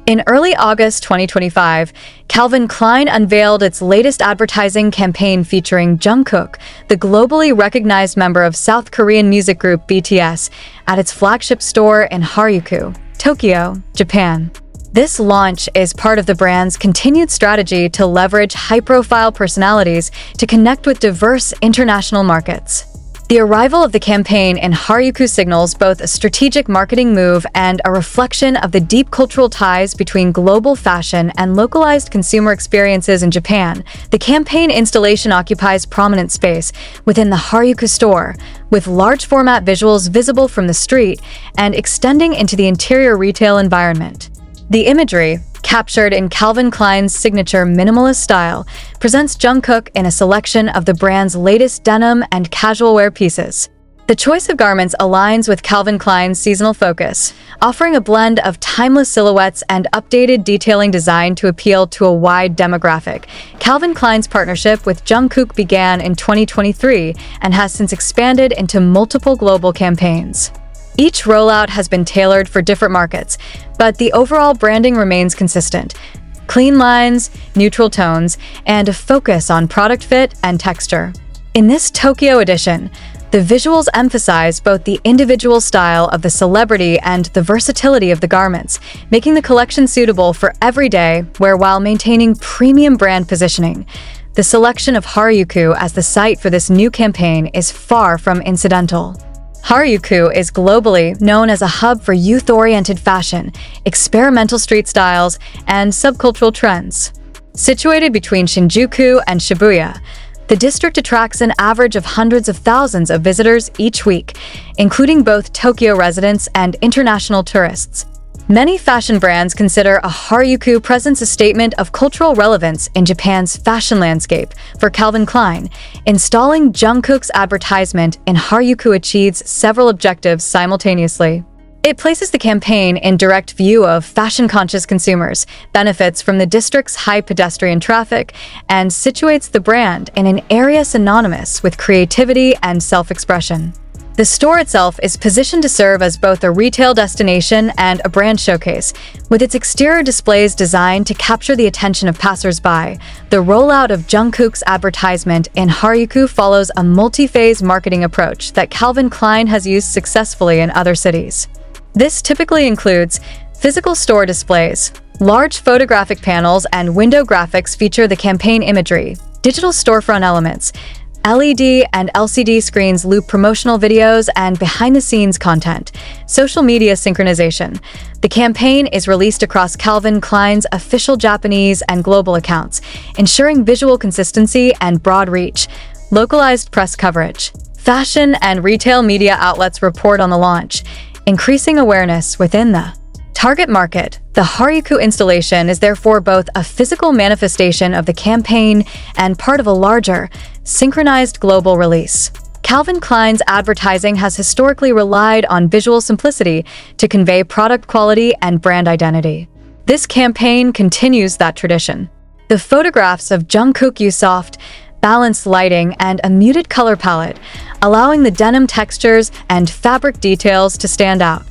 In early August 2025, Calvin Klein unveiled its latest advertising campaign featuring Jungkook, the globally recognized member of South Korean music group BTS, at its flagship store in Harajuku, Tokyo, Japan. This launch is part of the brand's continued strategy to leverage high-profile personalities to connect with diverse international markets. The arrival of the campaign in Harajuku signals both a strategic marketing move and a reflection of the deep cultural ties between global fashion and localized consumer experiences in Japan. The campaign installation occupies prominent space within the Harajuku store, with large-format visuals visible from the street and extending into the interior retail environment. The imagery, captured in Calvin Klein's signature minimalist style, presents Jungkook in a selection of the brand's latest denim and casual wear pieces. The choice of garments aligns with Calvin Klein's seasonal focus, offering a blend of timeless silhouettes and updated detailing designed to appeal to a wide demographic. Calvin Klein's partnership with Jungkook began in 2023 and has since expanded into multiple global campaigns. Each rollout has been tailored for different markets, but the overall branding remains consistent. Clean lines, neutral tones, and a focus on product fit and texture. In this Tokyo edition, the visuals emphasize both the individual style of the celebrity and the versatility of the garments, making the collection suitable for everyday wear while maintaining premium brand positioning. The selection of Harajuku as the site for this new campaign is far from incidental. Harajuku is globally known as a hub for youth-oriented fashion, experimental street styles, and subcultural trends. Situated between Shinjuku and Shibuya, the district attracts an average of hundreds of thousands of visitors each week, including both Tokyo residents and international tourists. Many fashion brands consider a Harajuku presence a statement of cultural relevance in Japan's fashion landscape. For Calvin Klein, installing Jungkook's advertisement in Harajuku achieves several objectives simultaneously. It places the campaign in direct view of fashion-conscious consumers, benefits from the district's high pedestrian traffic, and situates the brand in an area synonymous with creativity and self-expression. The store itself is positioned to serve as both a retail destination and a brand showcase, with its exterior displays designed to capture the attention of passers-by. The rollout of Jungkook's advertisement in Harajuku follows a multi-phase marketing approach that Calvin Klein has used successfully in other cities. This typically includes physical store displays. Large photographic panels and window graphics feature the campaign imagery. Digital storefront elements. LED and LCD screens loop promotional videos and behind-the-scenes content. Social media synchronization. The campaign is released across Calvin Klein's official Japanese and global accounts, ensuring visual consistency and broad reach. Localized press coverage. Fashion and retail media outlets report on the launch, increasing awareness within the target market. The Harajuku installation is therefore both a physical manifestation of the campaign and part of a larger, synchronized global release. Calvin Klein's advertising has historically relied on visual simplicity to convey product quality and brand identity. This campaign continues that tradition. The photographs of Jungkook use soft, balanced lighting and a muted color palette, allowing the denim textures and fabric details to stand out.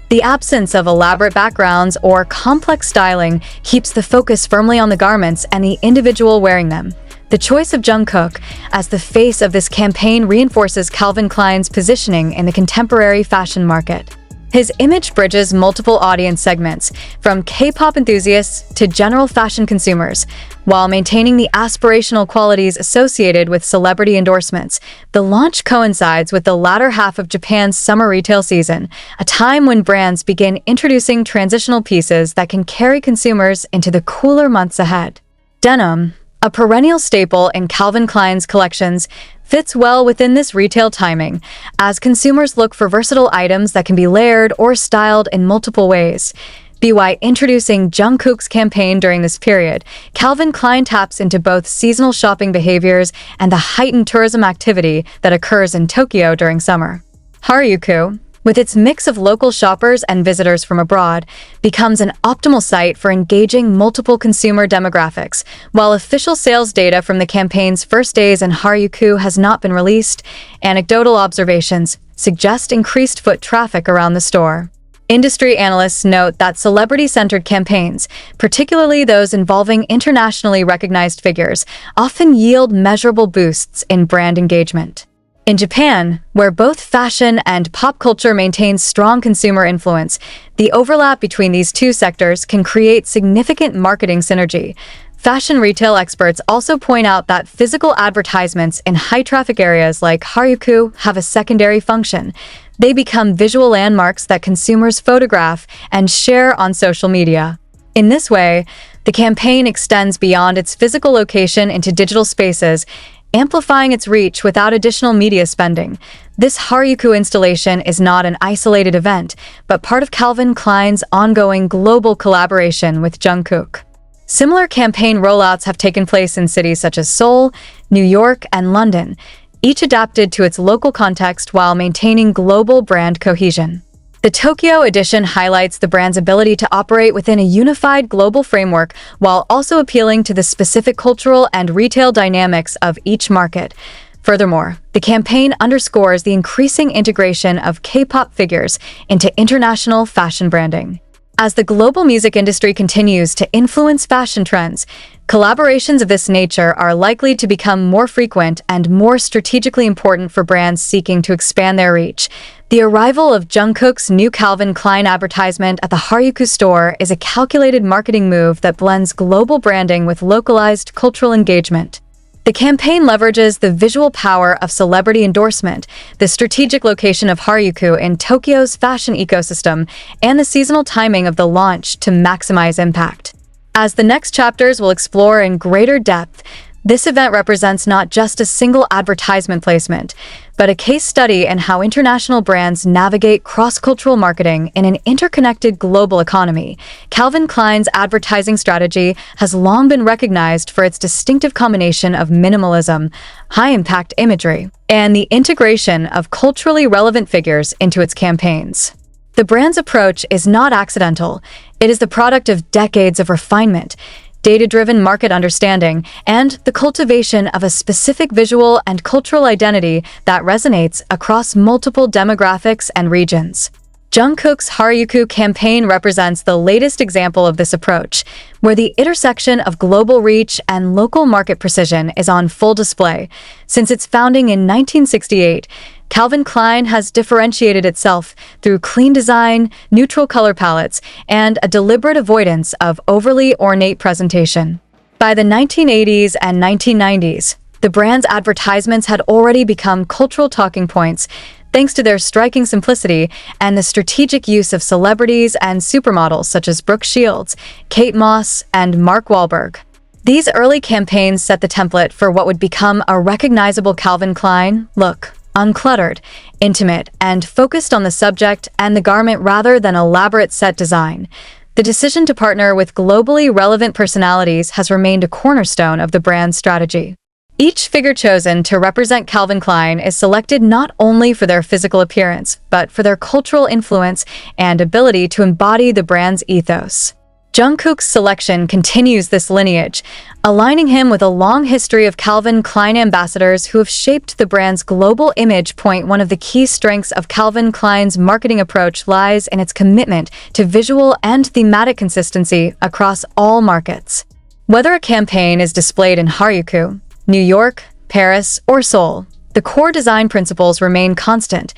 The absence of elaborate backgrounds or complex styling keeps the focus firmly on the garments and the individual wearing them. The choice of Jungkook as the face of this campaign reinforces Calvin Klein's positioning in the contemporary fashion market. His image bridges multiple audience segments, from K-pop enthusiasts to general fashion consumers, while maintaining the aspirational qualities associated with celebrity endorsements. The launch coincides with the latter half of Japan's summer retail season, a time when brands begin introducing transitional pieces that can carry consumers into the cooler months ahead. Denim, a perennial staple in Calvin Klein's collections, fits well within this retail timing, as consumers look for versatile items that can be layered or styled in multiple ways. By introducing Jungkook's campaign during this period, Calvin Klein taps into both seasonal shopping behaviors and the heightened tourism activity that occurs in Tokyo during summer. Harajuku, with its mix of local shoppers and visitors from abroad, becomes an optimal site for engaging multiple consumer demographics. While official sales data from the campaign's first days in Harajuku has not been released, anecdotal observations suggest increased foot traffic around the store. Industry analysts note that celebrity-centered campaigns, particularly those involving internationally recognized figures, often yield measurable boosts in brand engagement. In Japan, where both fashion and pop culture maintain strong consumer influence, the overlap between these two sectors can create significant marketing synergy. Fashion retail experts also point out that physical advertisements in high-traffic areas like Harajuku have a secondary function. They become visual landmarks that consumers photograph and share on social media. In this way, the campaign extends beyond its physical location into digital spaces, amplifying its reach without additional media spending. This Harajuku installation is not an isolated event, but part of Calvin Klein's ongoing global collaboration with Jungkook. Similar campaign rollouts have taken place in cities such as Seoul, New York, and London, each adapted to its local context while maintaining global brand cohesion. The Tokyo edition highlights the brand's ability to operate within a unified global framework while also appealing to the specific cultural and retail dynamics of each market. Furthermore, the campaign underscores the increasing integration of K-pop figures into international fashion branding. As the global music industry continues to influence fashion trends, collaborations of this nature are likely to become more frequent and more strategically important for brands seeking to expand their reach. The arrival of Jungkook's new Calvin Klein advertisement at the Harajuku store is a calculated marketing move that blends global branding with localized cultural engagement. The campaign leverages the visual power of celebrity endorsement, the strategic location of Harajuku in Tokyo's fashion ecosystem, and the seasonal timing of the launch to maximize impact. As the next chapters will explore in greater depth, this event represents not just a single advertisement placement, but a case study in how international brands navigate cross-cultural marketing in an interconnected global economy. Calvin Klein's advertising strategy has long been recognized for its distinctive combination of minimalism, high-impact imagery, and the integration of culturally relevant figures into its campaigns. The brand's approach is not accidental. It is the product of decades of refinement, data-driven market understanding, and the cultivation of a specific visual and cultural identity that resonates across multiple demographics and regions. Jungkook's Harajuku campaign represents the latest example of this approach, where the intersection of global reach and local market precision is on full display. Since its founding in 1968, Calvin Klein has differentiated itself through clean design, neutral color palettes, and a deliberate avoidance of overly ornate presentation. By the 1980s and 1990s, the brand's advertisements had already become cultural talking points, thanks to their striking simplicity and the strategic use of celebrities and supermodels such as Brooke Shields, Kate Moss, and Mark Wahlberg. These early campaigns set the template for what would become a recognizable Calvin Klein look. Uncluttered, intimate, and focused on the subject and the garment rather than elaborate set design. The decision to partner with globally relevant personalities has remained a cornerstone of the brand's strategy. Each figure chosen to represent Calvin Klein is selected not only for their physical appearance, but for their cultural influence and ability to embody the brand's ethos. Jungkook's selection continues this lineage, aligning him with a long history of Calvin Klein ambassadors who have shaped the brand's global image. One of the key strengths of Calvin Klein's marketing approach lies in its commitment to visual and thematic consistency across all markets. Whether a campaign is displayed in Harajuku, New York, Paris, or Seoul, the core design principles remain constant: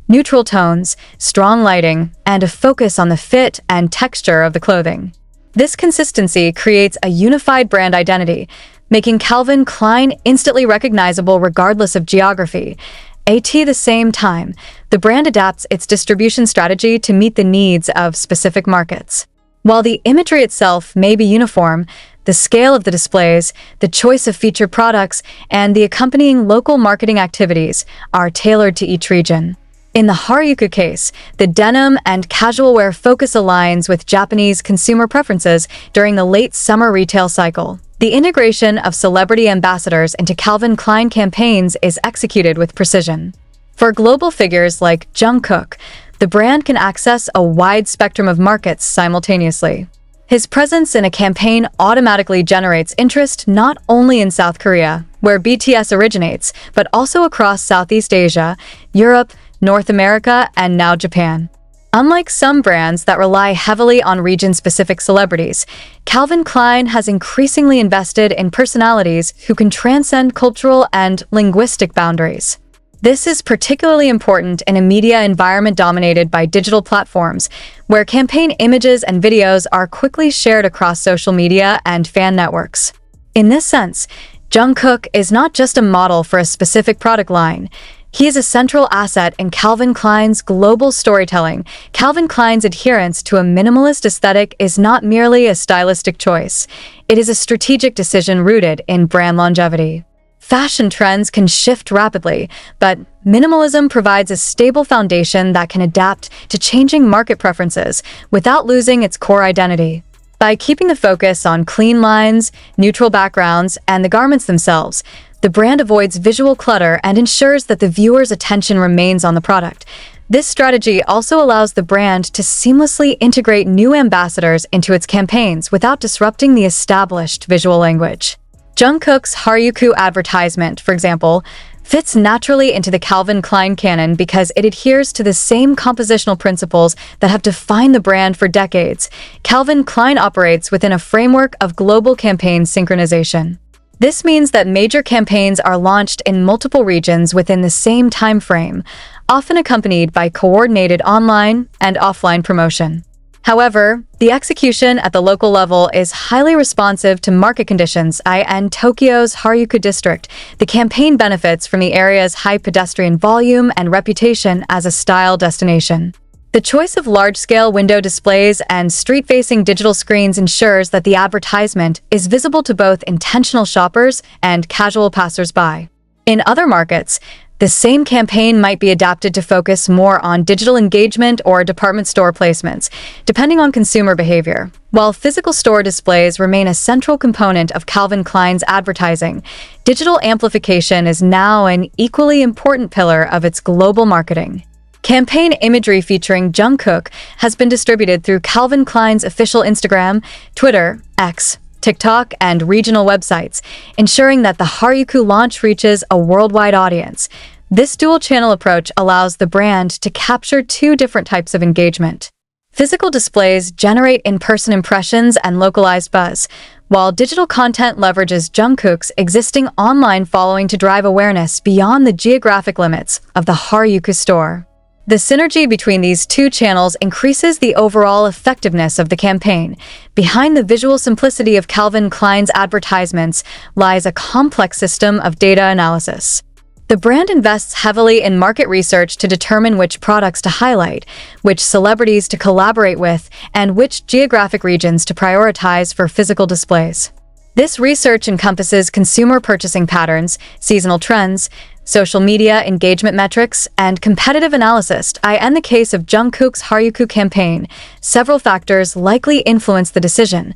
neutral tones, strong lighting, and a focus on the fit and texture of the clothing. This consistency creates a unified brand identity, making Calvin Klein instantly recognizable regardless of geography. At the same time, the brand adapts its distribution strategy to meet the needs of specific markets. While the imagery itself may be uniform, the scale of the displays, the choice of featured products, and the accompanying local marketing activities are tailored to each region. In the Harajuku case, the denim and casual wear focus aligns with Japanese consumer preferences during the late summer retail cycle. The integration of celebrity ambassadors into Calvin Klein campaigns is executed with precision. For global figures like Jungkook, the brand can access a wide spectrum of markets simultaneously. His presence in a campaign automatically generates interest not only in South Korea, where BTS originates, but also across Southeast Asia, Europe, North America, and now Japan. Unlike some brands that rely heavily on region-specific celebrities, Calvin Klein has increasingly invested in personalities who can transcend cultural and linguistic boundaries. This is particularly important in a media environment dominated by digital platforms, where campaign images and videos are quickly shared across social media and fan networks. In this sense, Jungkook is not just a model for a specific product line. He is a central asset in Calvin Klein's global storytelling. Calvin Klein's adherence to a minimalist aesthetic is not merely a stylistic choice. It is a strategic decision rooted in brand longevity. Fashion trends can shift rapidly, but minimalism provides a stable foundation that can adapt to changing market preferences without losing its core identity. By keeping the focus on clean lines, neutral backgrounds, and the garments themselves, the brand avoids visual clutter and ensures that the viewer's attention remains on the product. This strategy also allows the brand to seamlessly integrate new ambassadors into its campaigns without disrupting the established visual language. Jungkook's Harajuku advertisement, for example, fits naturally into the Calvin Klein canon because it adheres to the same compositional principles that have defined the brand for decades. Calvin Klein operates within a framework of global campaign synchronization. This means that major campaigns are launched in multiple regions within the same time frame, often accompanied by coordinated online and offline promotion. However, the execution at the local level is highly responsive to market conditions. In Tokyo's Harajuku district, the campaign benefits from the area's high pedestrian volume and reputation as a style destination. The choice of large-scale window displays and street-facing digital screens ensures that the advertisement is visible to both intentional shoppers and casual passers-by. In other markets, the same campaign might be adapted to focus more on digital engagement or department store placements, depending on consumer behavior. While physical store displays remain a central component of Calvin Klein's advertising, digital amplification is now an equally important pillar of its global marketing. Campaign imagery featuring Jungkook has been distributed through Calvin Klein's official Instagram, Twitter, X, TikTok, and regional websites, ensuring that the Harajuku launch reaches a worldwide audience. This dual-channel approach allows the brand to capture two different types of engagement. Physical displays generate in-person impressions and localized buzz, while digital content leverages Jungkook's existing online following to drive awareness beyond the geographic limits of the Harajuku store. The synergy between these two channels increases the overall effectiveness of the campaign. Behind the visual simplicity of Calvin Klein's advertisements lies a complex system of data analysis. The brand invests heavily in market research to determine which products to highlight, which celebrities to collaborate with, and which geographic regions to prioritize for physical displays. This research encompasses consumer purchasing patterns, seasonal trends, social media engagement metrics, and competitive analysis. In the case of Jungkook's Harajuku campaign, several factors likely influence the decision.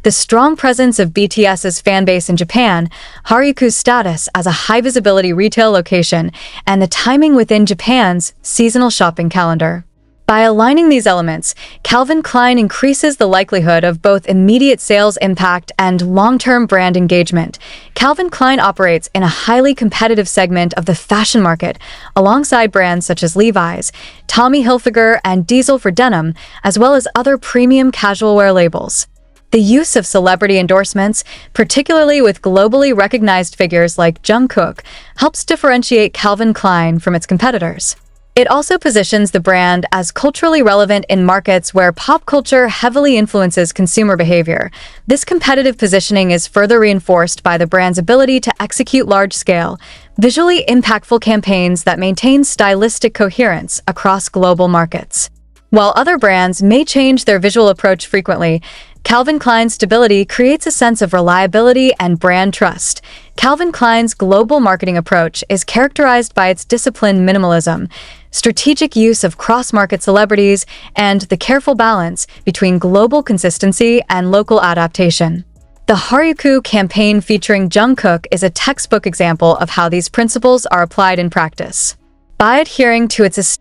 The strong presence of BTS's fanbase in Japan, Harajuku's status as a high-visibility retail location, and the timing within Japan's seasonal shopping calendar. By aligning these elements, Calvin Klein increases the likelihood of both immediate sales impact and long-term brand engagement. Calvin Klein operates in a highly competitive segment of the fashion market, alongside brands such as Levi's, Tommy Hilfiger, and Diesel for denim, as well as other premium casual wear labels. The use of celebrity endorsements, particularly with globally recognized figures like Jungkook, helps differentiate Calvin Klein from its competitors. It also positions the brand as culturally relevant in markets where pop culture heavily influences consumer behavior. This competitive positioning is further reinforced by the brand's ability to execute large-scale, visually impactful campaigns that maintain stylistic coherence across global markets. While other brands may change their visual approach frequently, Calvin Klein's stability creates a sense of reliability and brand trust. Calvin Klein's global marketing approach is characterized by its disciplined minimalism, strategic use of cross-market celebrities, and the careful balance between global consistency and local adaptation. The Harajuku campaign featuring Jungkook is a textbook example of how these principles are applied in practice. By adhering to its